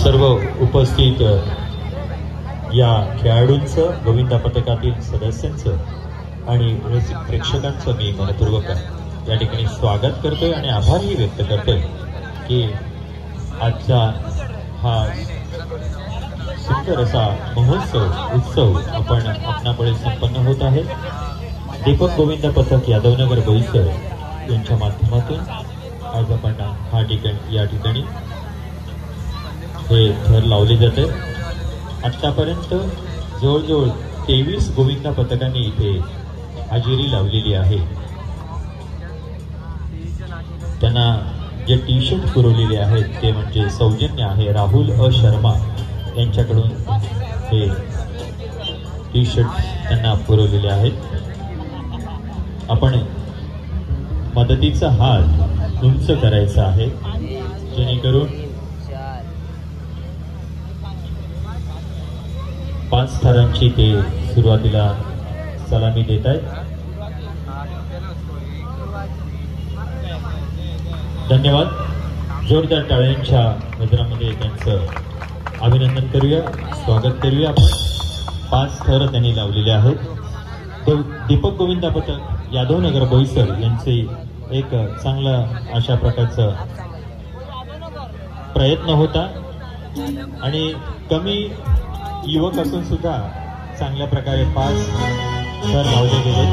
सर्व उपस्थित या खेळाडूंचं, गोविंदा पथकातील सदस्यांचं आणि रसिक प्रेक्षकांचं मी मनपूर्वक या ठिकाणी स्वागत करतोय आणि आभारही व्यक्त करतोय की आजचा हा सुंदर असा उत्सव आपण आपणापुढे संपन्न होत आहे। दीपक गोविंदा पथक यादवनगर बोईसर यांच्या माध्यमातून आज आपण या ठिकाणी हे थर लावले जाते। आतापर्यंत जवळजवळ 23 गोविंदा पथकांनी इथे हजेरी लावलेली आहे। त्यांना जे टी शर्ट पुरवलेले आहेत ते म्हणजे सौजन्य आहे राहुल शर्मा यांच्याकडून हे टी शर्ट त्यांना पुरवलेले आहेत। आपण मदतीचा हात उंच करायचा आहे जेणेकरून 5 थरांची ते सुरुवातीला सलामी देत आहेत। धन्यवाद। जोरदार टाळ्यांच्या गजरामध्ये त्यांचं अभिनंदन करूया, स्वागत करूया आपण। 5 थर त्यांनी लावलेले आहेत। तो दीपक गोविंदा पथक यादवनगर बोईसर यांचे एक चांगला अशा प्रकारचा प्रयत्न होता आणि कमी युवक असून सुद्धा चांगल्या प्रकारे 5 थर लावले गेले।